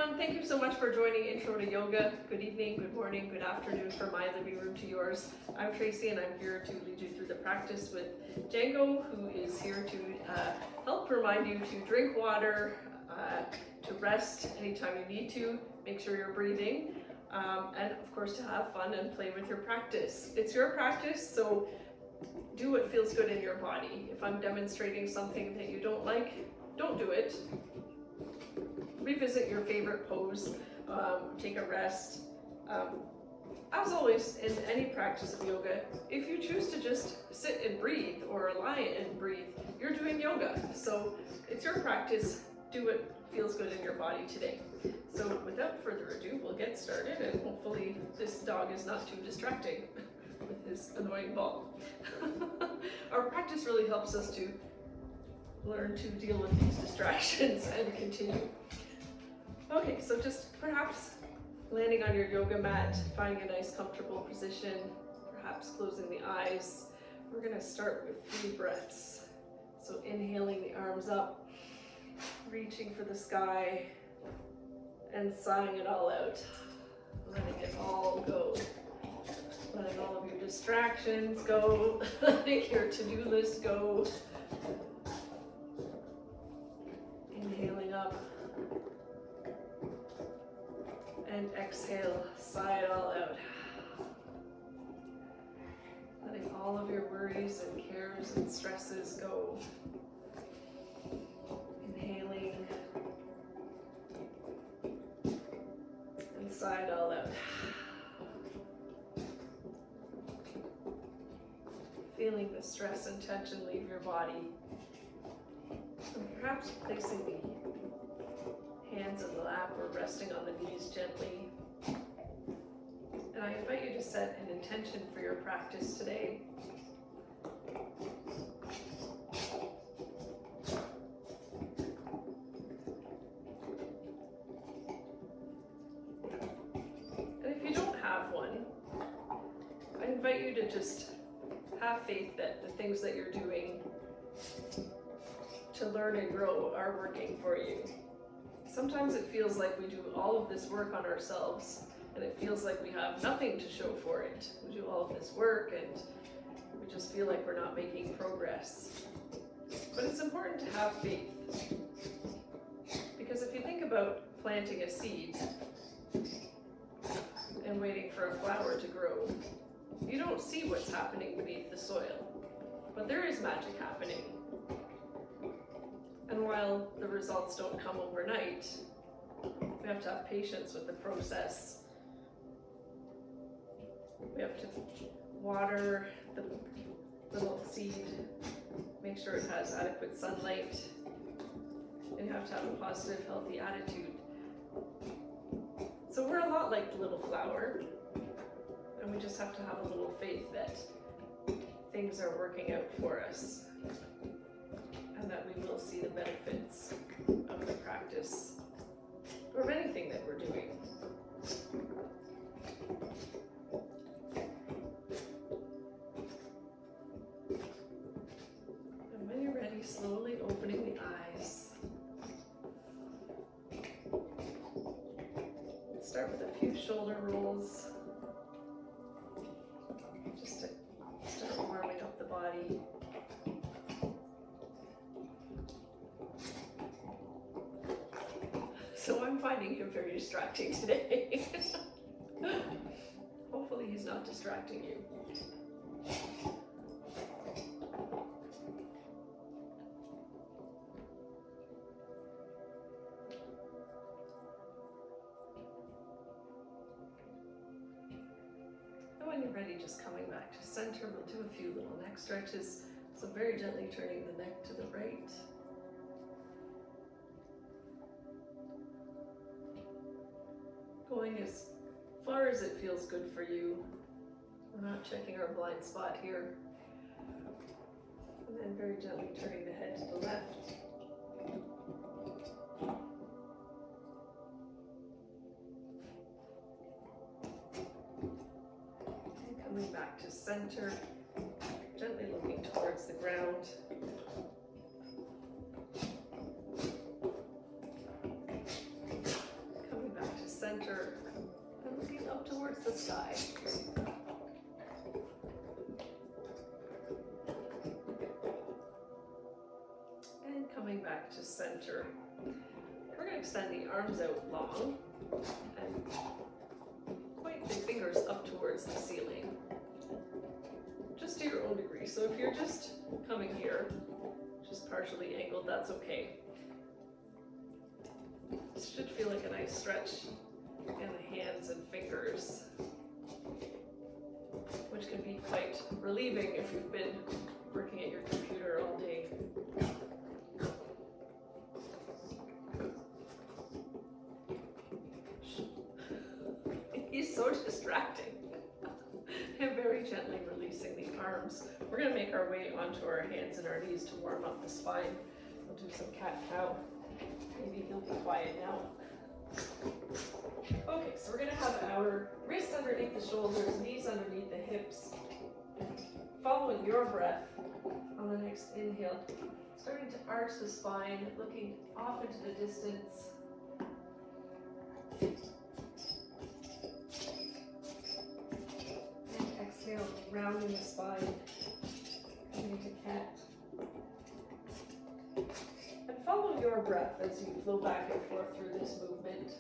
everyone, thank you so much for joining Intro to Yoga. Good evening, good morning, good afternoon from my living room to yours. I'm Tracey and I'm here to lead you through the practice with Django, who is here to help remind you to drink water, to rest anytime you need to, make sure you're breathing, and of course to have fun and play with your practice. It's your practice, so do what feels good in your body. If I'm demonstrating something that you don't like, don't do it. Revisit your favorite pose, take a rest. As always, in any practice of yoga, if you choose to just sit and breathe or lie and breathe, you're doing yoga. So it's your practice, do what feels good in your body today. So without further ado, we'll get started, and hopefully this dog is not too distracting with his annoying ball. Our practice really helps us to learn to deal with these distractions and continue. Okay, so just perhaps landing on your yoga mat, finding a nice comfortable position, perhaps closing the eyes. We're gonna start with 3 breaths. So inhaling the arms up, reaching for the sky, and sighing it all out. Letting it all go. Letting all of your distractions go, letting your to-do list go. Inhaling up. And exhale, sigh it all out. Letting all of your worries and cares and stresses go. Inhaling and sigh it all out. Feeling the stress and tension leave your body. And perhaps placing the hands in the lap or resting on the knees gently. And I invite you to set an intention for your practice today. And if you don't have one, I invite you to just have faith that the things that you're doing to learn and grow are working for you. Sometimes it feels like we do all of this work on ourselves and it feels like we have nothing to show for it. We do all of this work and we just feel like we're not making progress. But it's important to have faith, because if you think about planting a seed and waiting for a flower to grow, you don't see what's happening beneath the soil, but there is magic happening. And while the results don't come overnight, we have to have patience with the process. We have to water the little seed, make sure it has adequate sunlight, and you have to have a positive, healthy attitude. So we're a lot like the little flower, and we just have to have a little faith that things are working out for us, and that we will see the benefits of the practice, or of anything that we're doing. And when you're ready, slowly opening the eyes. Let's start with a few shoulder rolls, just to start warming up the body. So I'm finding him very distracting today. Hopefully he's not distracting you. And when you're ready, just coming back to center, we'll do a few little neck stretches. So very gently turning the neck to the right. Going as far as it feels good for you. We're not checking our blind spot here. And then very gently turning the head to the left. And coming back to center, gently looking towards the ground. back to center. We're going to extend the arms out long and point the fingers up towards the ceiling, just to your own degree. So if you're just coming here, just partially angled, that's okay. This should feel like a nice stretch in the hands and fingers, which can be quite relieving if you've been working at your computer all day. He's so distracting. And very gently releasing the arms. We're going to make our way onto our hands and our knees to warm up the spine. We'll do some cat-cow. Maybe he'll be quiet now. Okay, so we're going to have our wrists underneath the shoulders, knees underneath the hips. Following your breath on the next inhale, starting to arch the spine, looking off into the distance. And exhale, rounding the spine, coming into cat. And follow your breath as you flow back and forth through this movement.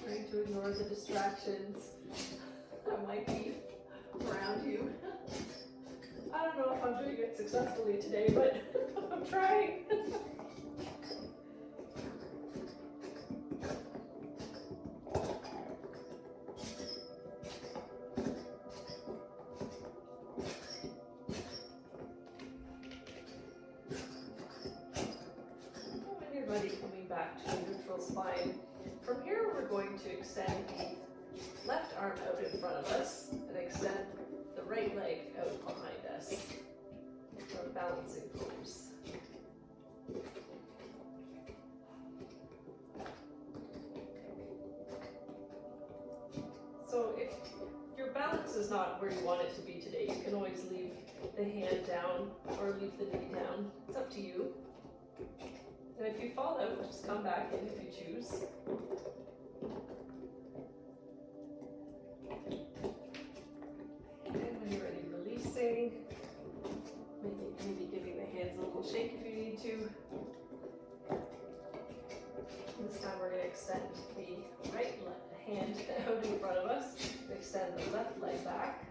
Trying to ignore the distractions that might be around you. I don't know if I'm doing it successfully today, but I'm trying. Coming back to a neutral spine. From here, we're going to extend the left arm out in front of us and extend the right leg out behind us for a balancing pose. So if your balance is not where you want it to be today, you can always leave the hand down or leave the knee down. It's up to you. And if you fall out, just come back in if you choose. And when you're ready, releasing. Maybe giving the hands a little shake if you need to. This time we're going to extend the right hand out in front of us. Extend the left leg back.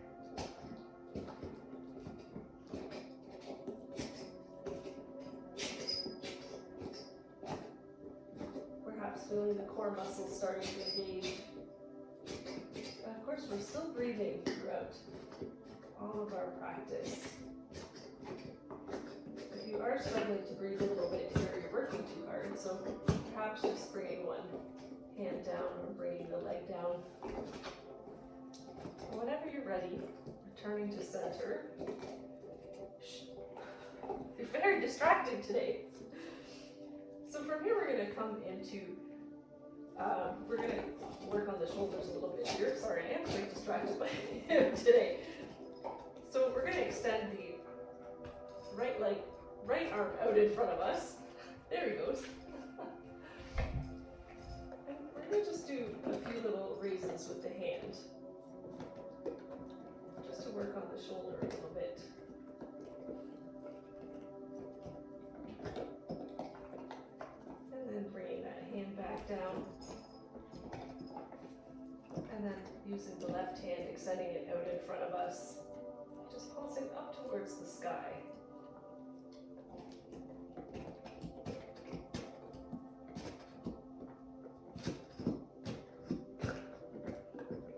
Feeling the core muscles starting to engage. And of course, we're still breathing throughout all of our practice. If you are struggling to breathe a little bit here, you're working too hard, so perhaps just bringing one hand down or bringing the leg down. Whenever you're ready, returning to center. You're very distracting today. So from here, we're going to come into we're going to work on the shoulders a little bit here. Sorry, I am quite distracted by him today. So we're going to extend the right leg, right arm out in front of us. There he goes. And we're going to just do a few little raises with the hand, just to work on the shoulder a little bit. And then bringing that hand back down. And then using the left hand, extending it out in front of us, just pulsing up towards the sky.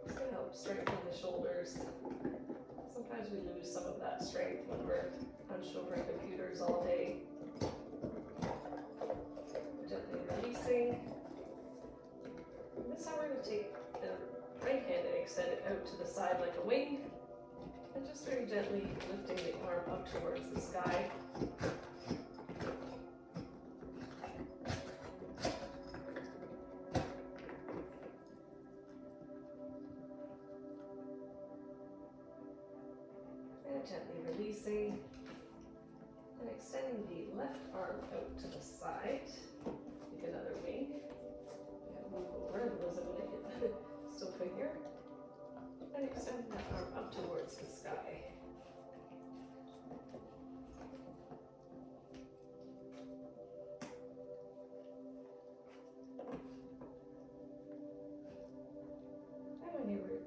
It's going to help strengthen the shoulders. Sometimes we lose some of that strength when we're hunched over computers all day. Gently releasing. And this time we're going to take the right hand and extend it out to the side like a wing, and just very gently lifting the arm up towards the sky. And gently releasing and extending the left arm out to the side. Take another wing. Move over and lose it when I hit the sofa here. And extend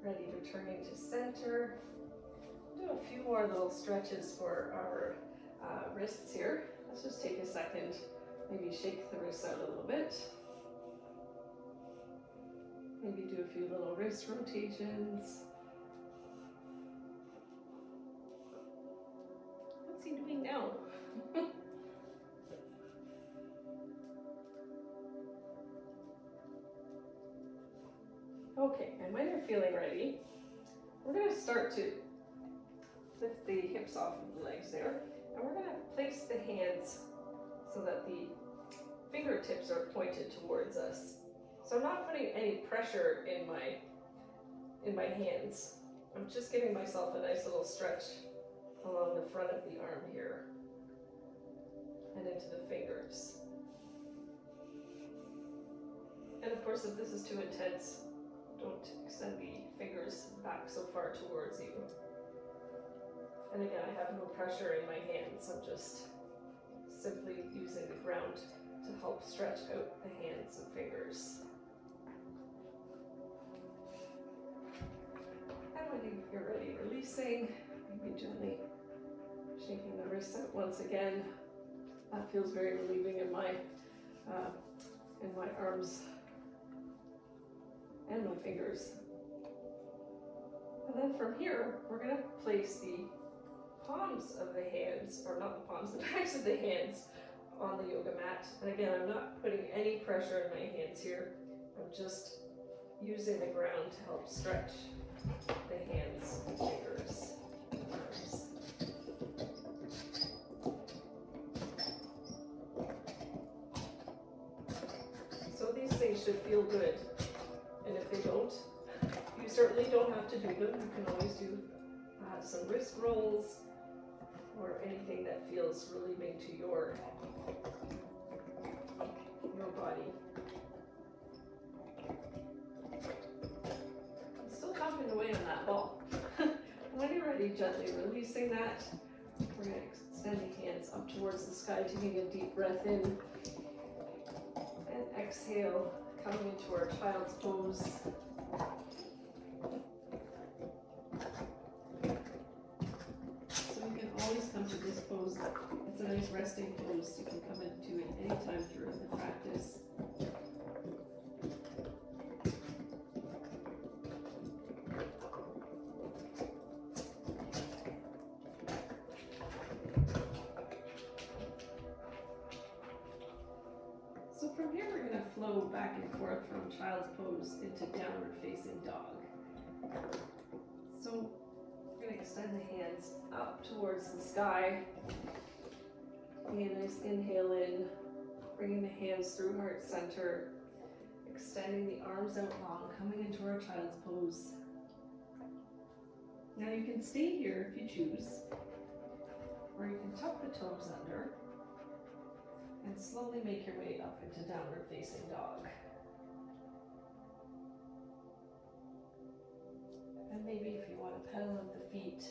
ready, returning to center. Do a few more little stretches for our wrists here. Let's just take a second, maybe shake the wrists out a little bit. Maybe do a few little wrist rotations. What's he doing now? Okay, and when you're feeling ready, we're going to start to lift the hips off of the legs there, and we're going to place the hands so that the fingertips are pointed towards us. So I'm not putting any pressure in my hands. I'm just giving myself a nice little stretch along the front of the arm here and into the fingers. And of course, if this is too intense, don't extend the fingers back so far towards you. And again, I have no pressure in my hands. I'm just simply using the ground to help stretch out the hands and fingers. And when you're ready, releasing, maybe gently shaking the wrists out once again. That feels very relieving in my arms and my fingers. And then from here, we're going to place the palms of the hands, or not the palms, the backs of the hands on the yoga mat. And again, I'm not putting any pressure in my hands here. I'm just using the ground to help stretch the hands and fingers and arms. So these things should feel good. And if they don't, you certainly don't have to do them. You can always do some wrist rolls or anything that feels relieving to your body. I'm still chopping away on that ball. When you're ready, gently releasing that. We're going to extend the hands up towards the sky, taking a deep breath in. And exhale, coming into our child's pose. So you can always come to this pose. It's a nice resting pose. You can come into it anytime through the practice. So from here, we're going to flow back and forth from child's pose into downward facing dog. So we're going to extend the hands up towards the sky. Taking a nice inhale in, bringing the hands through heart center, extending the arms out long, coming into our child's pose. Now you can stay here if you choose, or you can tuck the toes under and slowly make your way up into downward facing dog. And maybe if you want to pedal up the feet,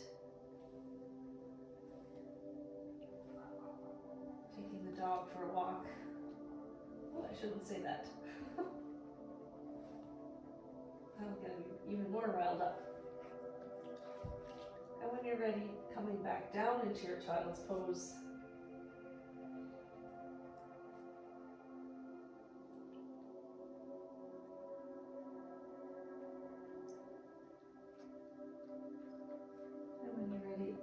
taking the dog for a walk. Oh, I shouldn't say that. That'll get me even more riled up. And when you're ready, coming back down into your child's pose.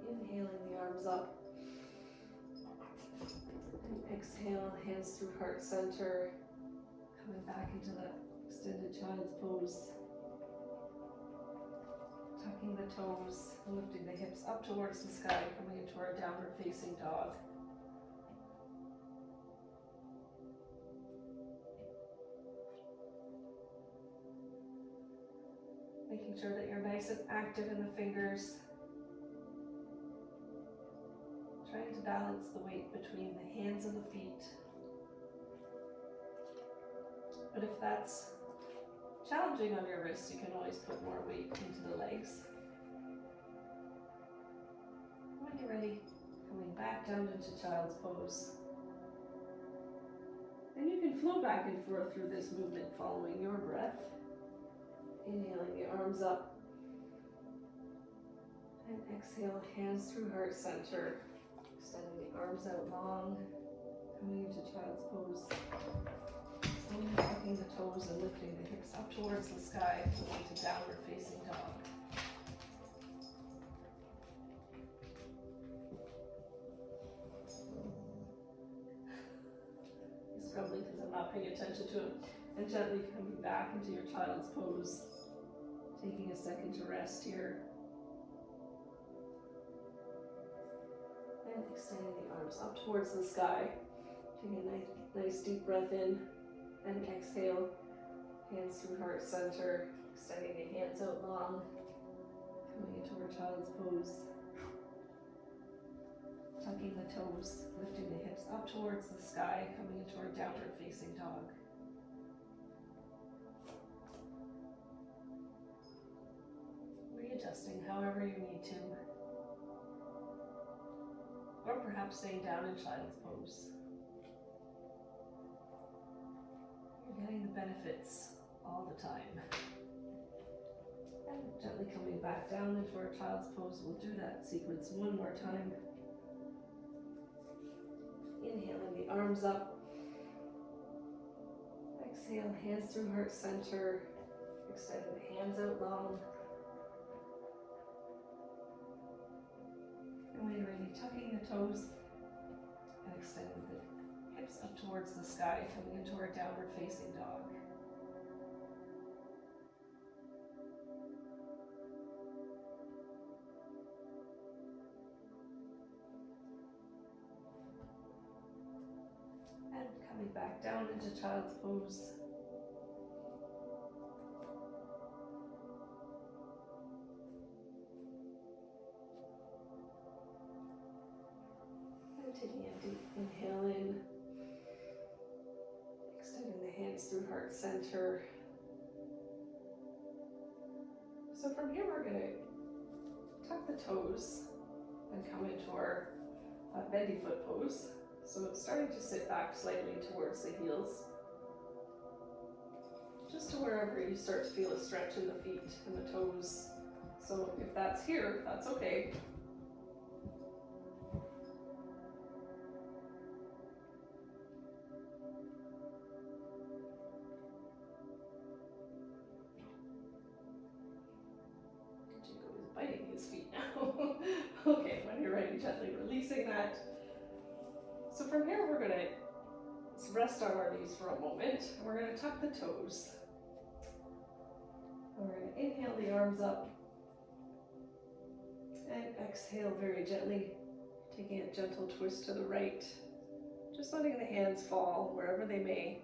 Inhaling the arms up, and exhale, hands through heart center, coming back into that extended child's pose, tucking the toes, lifting the hips up towards the sky, coming into our downward facing dog. Making sure that you're nice and active in the fingers. Trying to balance the weight between the hands and the feet. But if that's challenging on your wrists, you can always put more weight into the legs. When you're ready, coming back down into child's pose. And you can flow back and forth through this movement following your breath. Inhaling the arms up, And exhale, hands through heart center, extending the arms out long, coming into child's pose. Slowly tucking the toes and lifting the hips up towards the sky, moving to downward facing dog. He's grumbling because I'm not paying attention to him. And gently coming back into your child's pose, taking a second to rest here. And extending the arms up towards the sky. Taking a nice deep breath in and exhale. Hands through heart center, extending the hands out long, coming into our child's pose. Tucking the toes, lifting the hips up towards the sky, coming into our downward facing dog. Readjusting however you need to. Or perhaps staying down in child's pose. You're getting the benefits all the time. And gently coming back down into our child's pose. We'll do that sequence one more time. Inhaling the arms up. Exhale, hands through heart center. Extending the hands out long. And when you're ready, tucking the toes and extending the hips up towards the sky, coming into our downward facing dog. And coming back down into child's pose. Taking a deep inhale in, extending the hands through heart center. So from here we're going to tuck the toes and come into our bendy foot pose. So it's starting to sit back slightly towards the heels, just to wherever you start to feel a stretch in the feet and the toes. So if that's here, that's okay. Biting his feet now. Okay, when you're ready, gently releasing that. So from here, we're going to rest on our knees for a moment. We're going to tuck the toes. We're going to inhale the arms up and exhale very gently, taking a gentle twist to the right, just letting the hands fall wherever they may.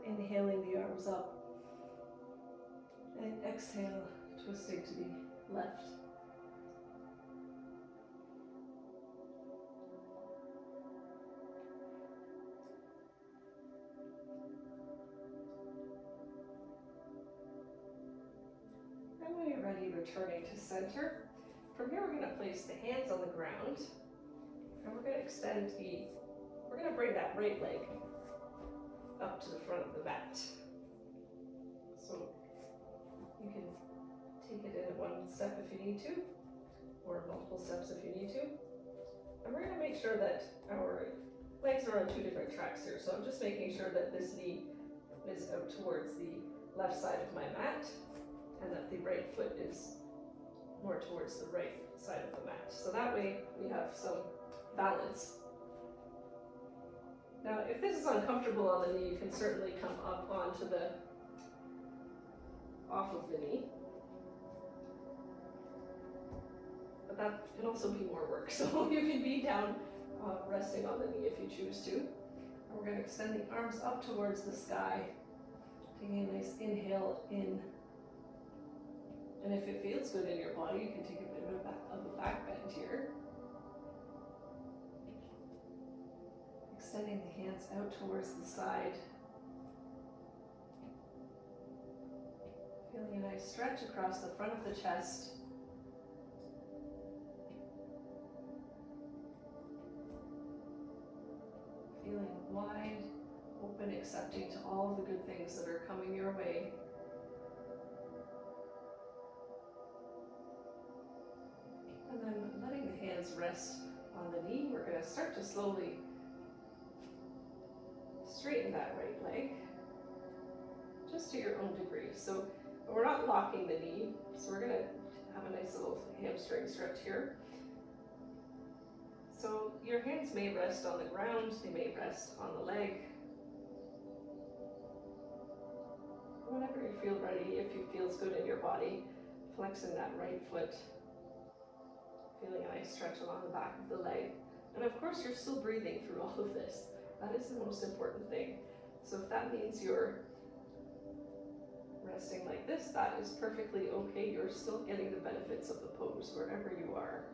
Inhaling the arms up and exhale, twisting to the left. And when you're ready, returning to center. From here, we're going to place the hands on the ground and we're going to we're going to bring that right leg up to the front of the mat. So you can take it in one step if you need to, or multiple steps if you need to. And we're going to make sure that our legs are on two different tracks here. So I'm just making sure that this knee is out towards the left side of my mat and that the right foot is more towards the right side of the mat. So that way we have some balance. Now, if this is uncomfortable on the knee, you can certainly come up onto off of the knee. But that can also be more work. So you can be down, resting on the knee if you choose to. And we're going to extend the arms up towards the sky, taking a nice inhale in. And if it feels good in your body, you can take a bit of a back bend here. Extending the hands out towards the side. Feeling a nice stretch across the front of the chest. Feeling wide open, accepting to all of the good things that are coming your way. And then letting the hands rest on the knee, we're going to start to slowly straighten that right leg, just to your own degree. So we're not locking the knee, so we're going to have a nice little hamstring stretch here. So your hands may rest on the ground, they may rest on the leg. Whenever you feel ready, if it feels good in your body, flexing that right foot, feeling a nice stretch along the back of the leg. And of course, you're still breathing through all of this. That is the most important thing. So if that means you're resting like this, that is perfectly okay. You're still getting the benefits of the pose wherever you are.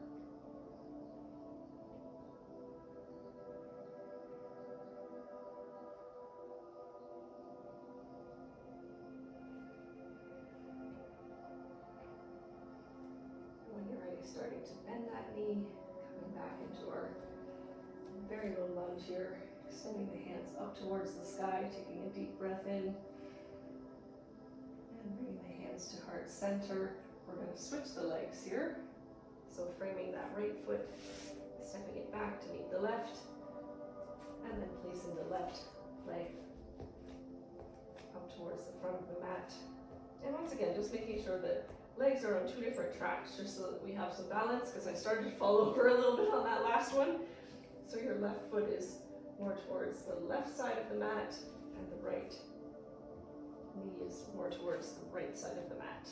When you're ready, starting to bend that knee, coming back into our very low lunge here, extending the hands up towards the sky, taking a deep breath in. Bringing the hands to heart center. We're going to switch the legs here. So framing that right foot, stepping it back to meet the left, and then placing the left leg up towards the front of the mat. And once again, just making sure that legs are on two different tracks, just so that we have some balance, because I started to fall over a little bit on that last one. So your left foot is more towards the left side of the mat, and the right knee is more towards the right side of the mat.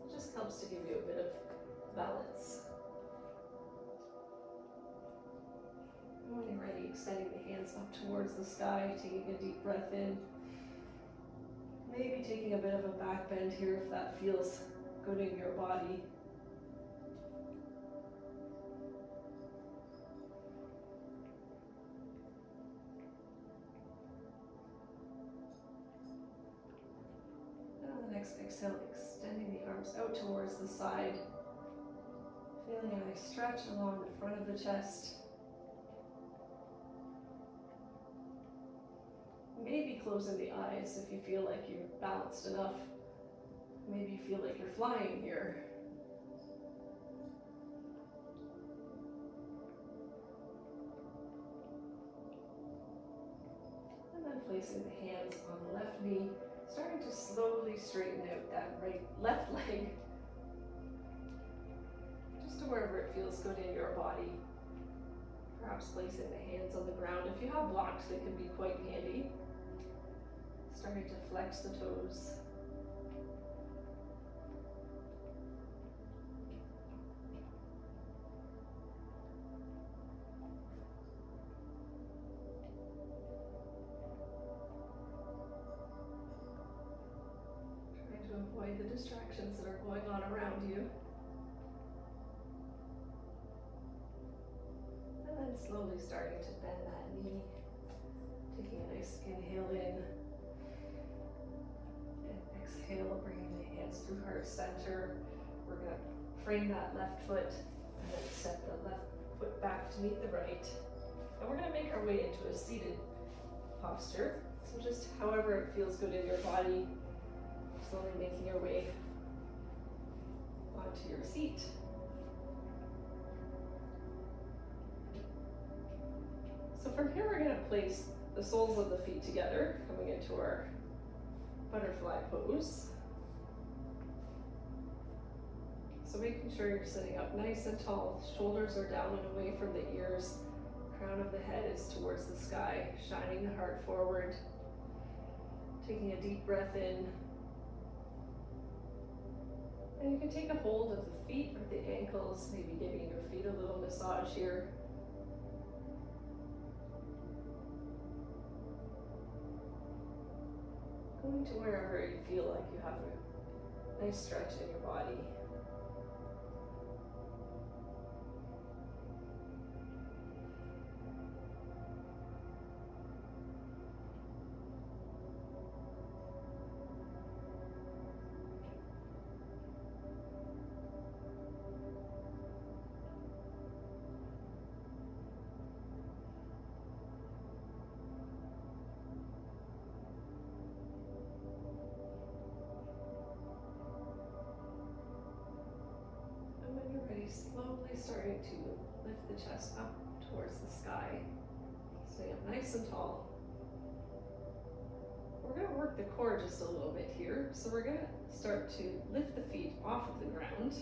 It just helps to give you a bit of balance. And when you're ready, extending the hands up towards the sky, taking a deep breath in. Maybe taking a bit of a back bend here if that feels good in your body. Exhale, extending the arms out towards the side, feeling a nice stretch along the front of the chest. Maybe closing the eyes if you feel like you're balanced enough. Maybe you feel like you're flying here. And then placing the hands on the left knee, starting to slowly straighten out that left leg, just to wherever it feels good in your body. Perhaps placing the hands on the ground. If you have blocks, they can be quite handy. Starting to flex the toes. Avoid the distractions that are going on around you. And then slowly starting to bend that knee, taking a nice inhale in, and exhale, bringing the hands through heart center. We're going to frame that left foot, and then step the left foot back to meet the right. And we're going to make our way into a seated posture. So just however it feels good in your body, slowly making your way onto your seat. So from here, we're going to place the soles of the feet together, coming into our butterfly pose. So making sure you're sitting up nice and tall, shoulders are down and away from the ears, crown of the head is towards the sky, shining the heart forward. Taking a deep breath in. And you can take a hold of the feet or the ankles, maybe giving your feet a little massage here. Going to wherever you feel like you have a nice stretch in your body. going to lift the chest up towards the sky, staying up nice and tall. We're going to work the core just a little bit here. So we're going to start to lift the feet off of the ground.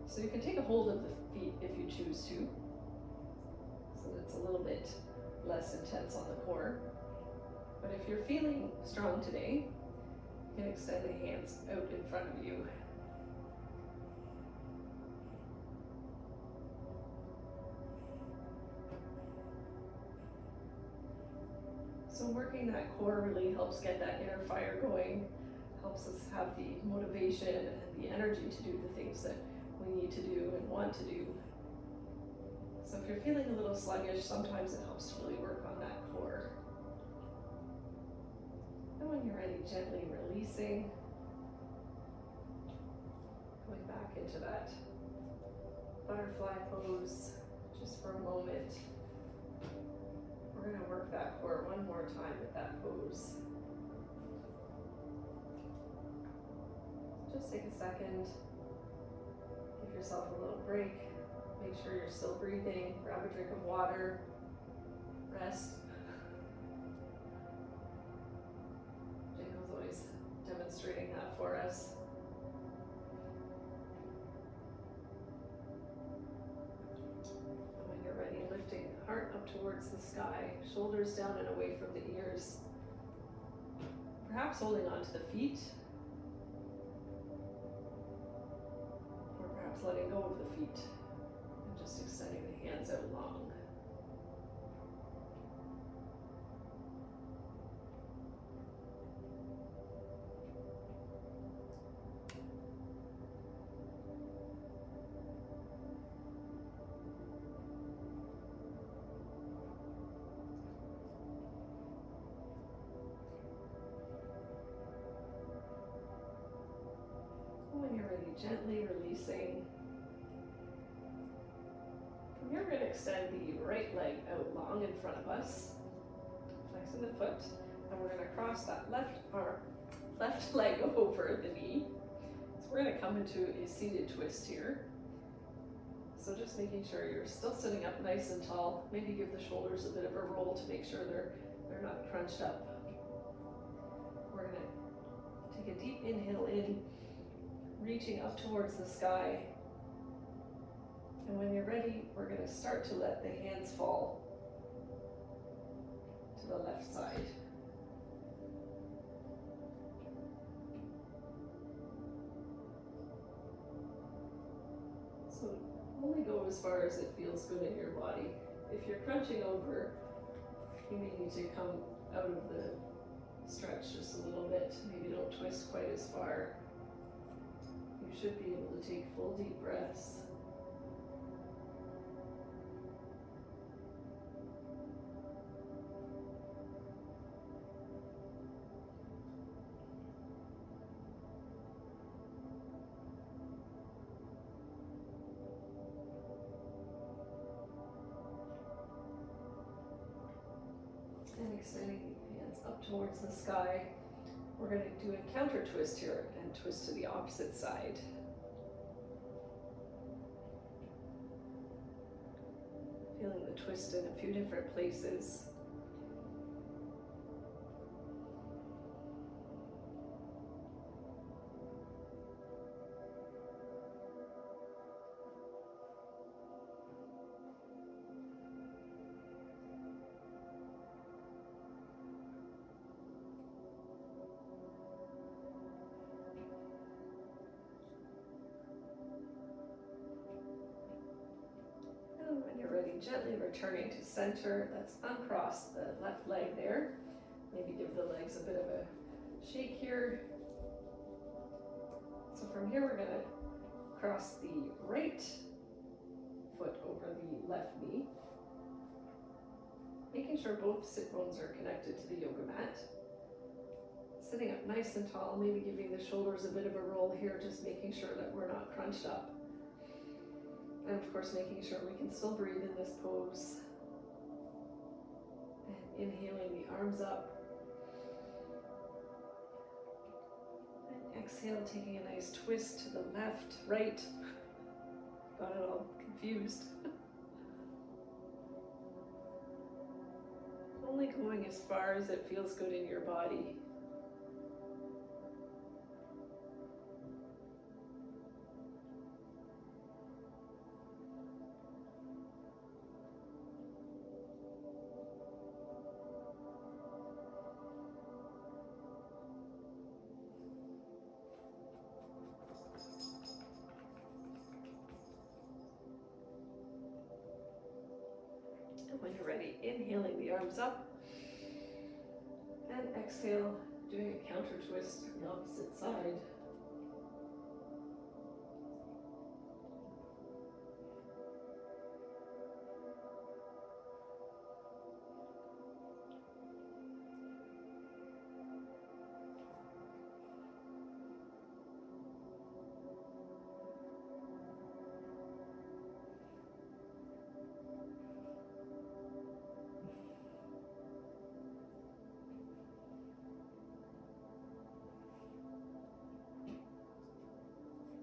So you can take a hold of the feet if you choose to, so that it's a little bit less intense on the core. But if you're feeling strong today, you can extend the hands out in front of you. So working that core really helps get that inner fire going, helps us have the motivation and the energy to do the things that we need to do and want to do. So if you're feeling a little sluggish, sometimes it helps to really work on that core. And when you're ready, gently releasing, going back into that butterfly pose just for a moment. We're going to work that core one more time with that pose. Just take a second, give yourself a little break, make sure you're still breathing, grab a drink of water, rest. Jingle's always demonstrating that for us. And when you're ready, lifting heart up towards the sky, shoulders down and away from the ears. Perhaps holding onto the feet, or perhaps letting go of the feet and just extending the hands out long. When you're ready, gently releasing. From here, we're going to extend the right leg out long in front of us, flexing the foot, and we're going to cross that left leg over the knee. So we're going to come into a seated twist here. So just making sure you're still sitting up nice and tall. Maybe give the shoulders a bit of a roll to make sure they're not crunched up. We're going to take a deep inhale in, reaching up towards the sky. And when you're ready, we're going to start to let the hands fall to the left side. So only go as far as it feels good in your body. If you're crunching over, you may need to come out of the stretch just a little bit. Maybe don't twist quite as far. You should be able to take full deep breaths. And extending the hands up towards the sky. We're going to do a counter twist here and twist to the opposite side. Feeling the twist in a few different places. When you're ready, gently returning to center. That's uncross the left leg there. Maybe give the legs a bit of a shake here. So from here, we're going to cross the right foot over the left knee, making sure both sit bones are connected to the yoga mat. Sitting up nice and tall, maybe giving the shoulders a bit of a roll here, just making sure that we're not crunched up. And of course, making sure we can still breathe in this pose. And inhaling the arms up. And exhale, taking a nice twist to the left, right. confused. Only going as far as it feels good in your body. When you're ready, inhaling the arms up, and exhale, doing a counter twist on the opposite side.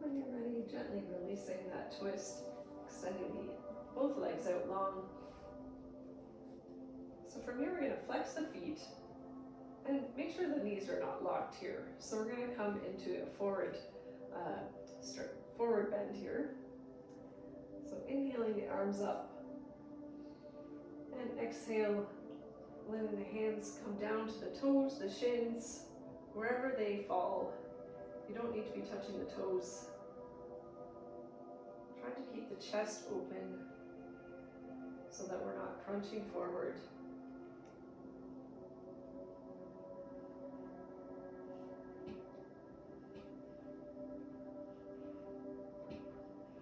When you're ready, gently releasing that twist, extending both legs out long. So from here, we're going to flex the feet and make sure the knees are not locked here. So we're going to come into a forward bend here. So inhaling the arms up, and exhale, letting the hands come down to the toes, the shins, wherever they fall. You don't need to be touching the toes. Try to keep the chest open so that we're not crunching forward.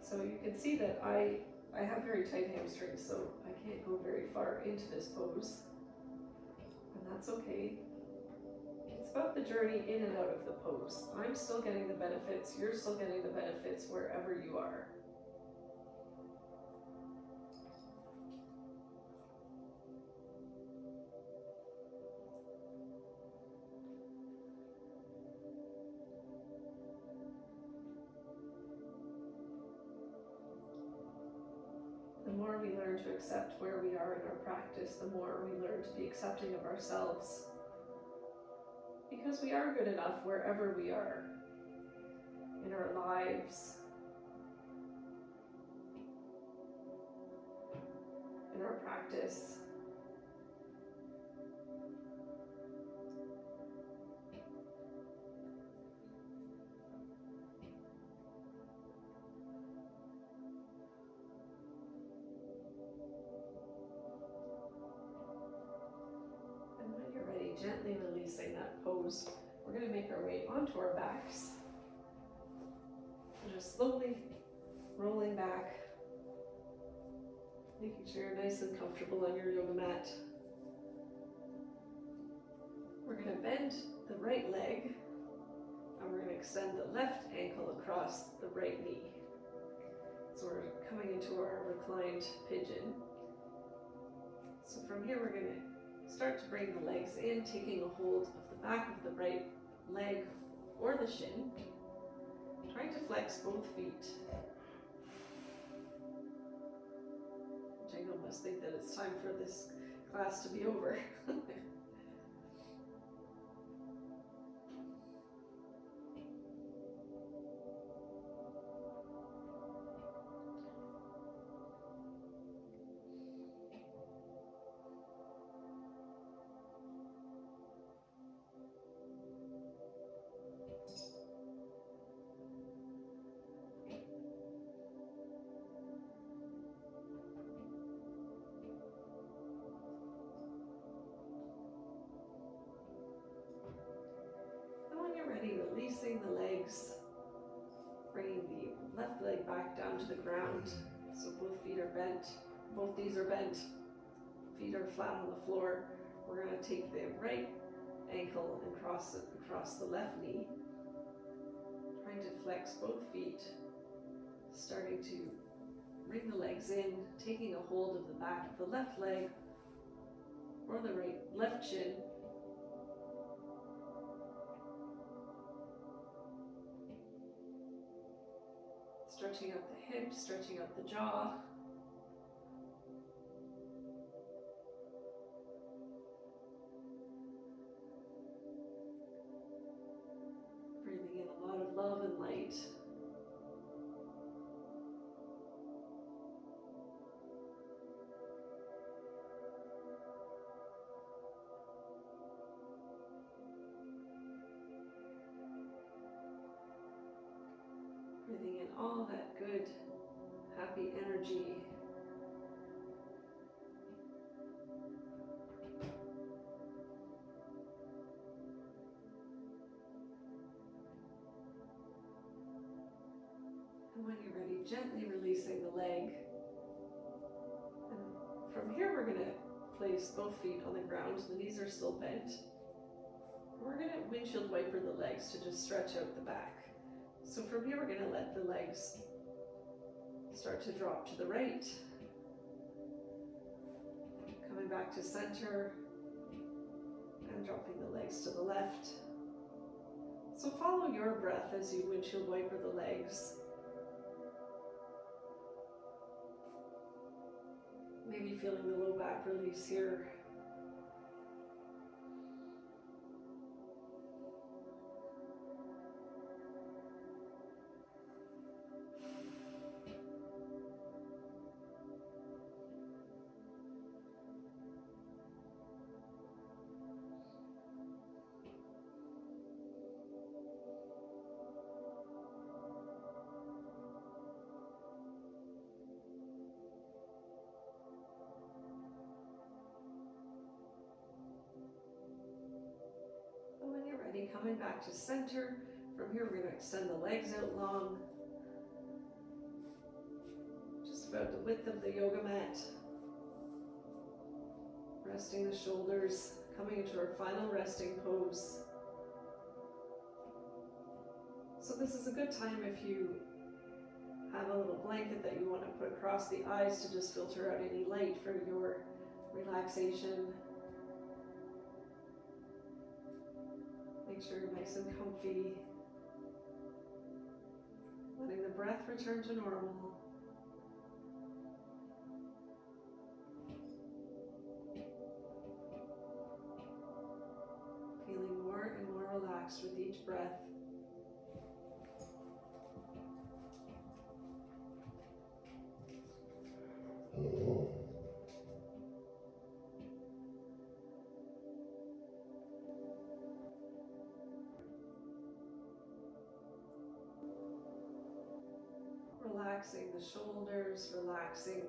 So you can see that I have very tight hamstrings, so I can't go very far into this pose, and that's okay. It's about the journey in and out of the pose. I'm still getting the benefits, you're still getting the benefits wherever you are. The more we learn to accept where we are in our practice, the more we learn to be accepting of ourselves. Because we are good enough wherever we are in our lives, in our practice. Gently releasing that pose, we're going to make our way onto our backs. So just slowly rolling back, making sure you're nice and comfortable on your yoga mat. We're going to bend the right leg, and we're going to extend the left ankle across the right knee. So we're coming into our reclined pigeon. So from here, we're going to start to bring the legs in, taking a hold of the back of the right leg or the shin, trying to flex both feet. Jingle must think that it's time for this class to be over. Releasing the legs, bringing the left leg back down to the ground. So both feet are bent, both knees are bent, feet are flat on the floor. We're going to take the right ankle and cross it across the left knee, trying to flex both feet, starting to bring the legs in, taking a hold of the back of the left leg or the left shin. Stretching out the hips, stretching out the jaw. Breathing in a lot of love and light. Breathing in all that good, happy energy. And when you're ready, gently releasing the leg. And from here, we're going to place both feet on the ground. The knees are still bent. We're going to windshield wiper the legs to just stretch out the back. So from here, we're going to let the legs start to drop to the right. Coming back to center and dropping the legs to the left. So follow your breath as you windshield wiper the legs. Maybe feeling the low back release here. Coming back to center. From here, we're going to extend the legs out long. Just about the width of the yoga mat. Resting the shoulders, coming into our final resting pose. So this is a good time if you have a little blanket that you want to put across the eyes to just filter out any light for your relaxation. Make sure you're nice and comfy. Letting the breath return to normal. Feeling more and more relaxed with each breath. Relaxing the shoulders, relaxing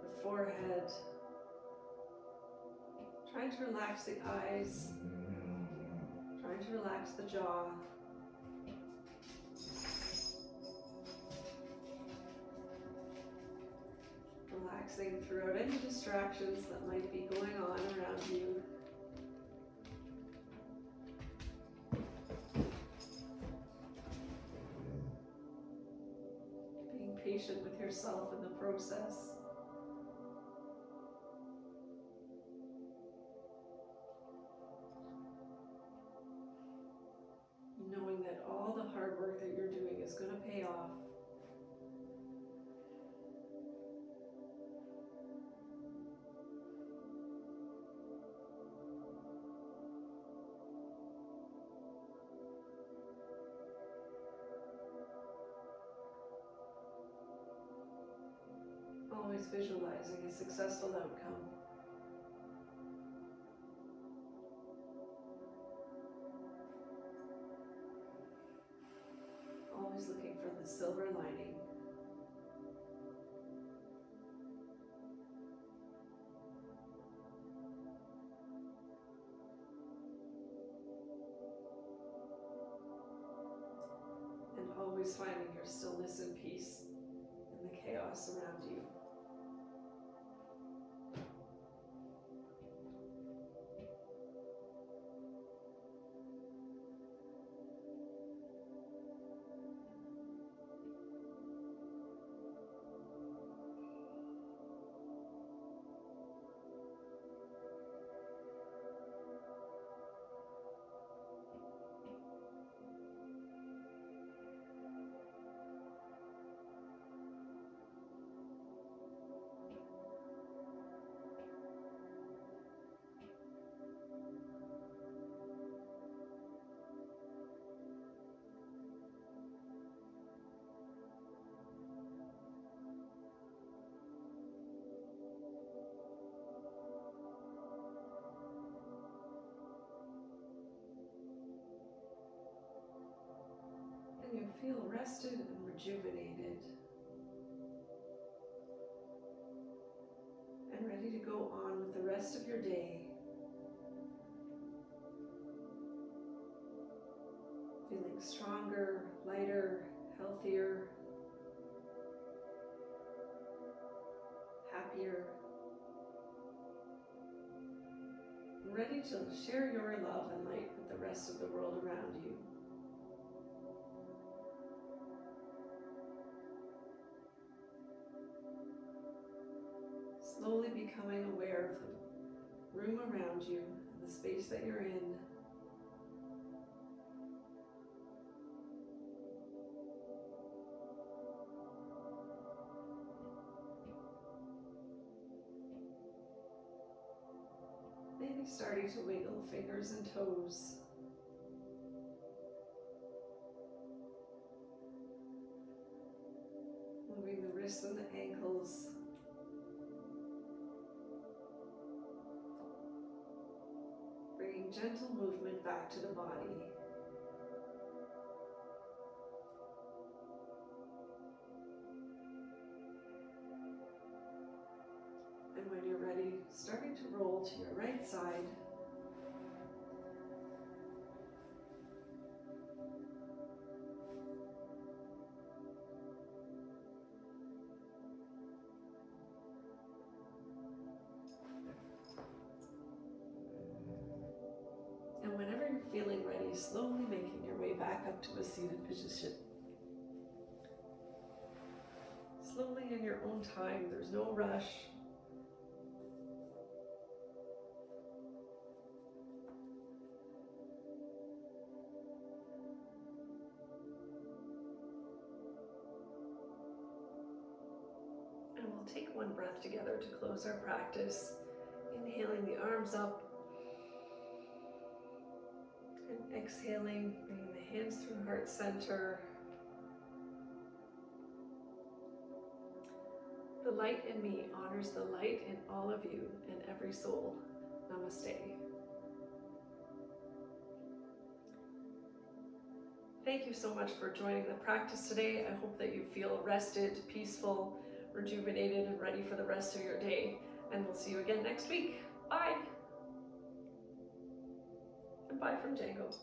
the forehead. Trying to relax the eyes. Trying to relax the jaw. Relaxing throughout any distractions that might be going on around you. Patient with yourself in the process. Knowing that all the hard work that you're doing is going to pay off. Always visualizing a successful outcome. Always looking for the silver lining. And always finding your stillness and peace in the chaos around you. feel rested and rejuvenated and ready to go on with the rest of your day. Feeling stronger, lighter, healthier, happier, and ready to share your love and light with the rest of the world around you. Slowly becoming aware of the room around you, the space that you're in. Maybe starting to wiggle fingers and toes. Moving the wrists and the ankles. Bringing gentle movement back to the body. And when you're ready, starting to roll to your right side. And whenever you're feeling ready, slowly making your way back up to a seated position. Slowly in your own time, there's no rush. And we'll take one breath together to close our practice. Inhaling the arms up. And exhaling, bringing the hands through heart center. The light in me honors the light in all of you and every soul. Namaste. Thank you so much for joining the practice today. I hope that you feel rested, peaceful, rejuvenated, and ready for the rest of your day. And we'll see you again next week. Bye. And bye from Django.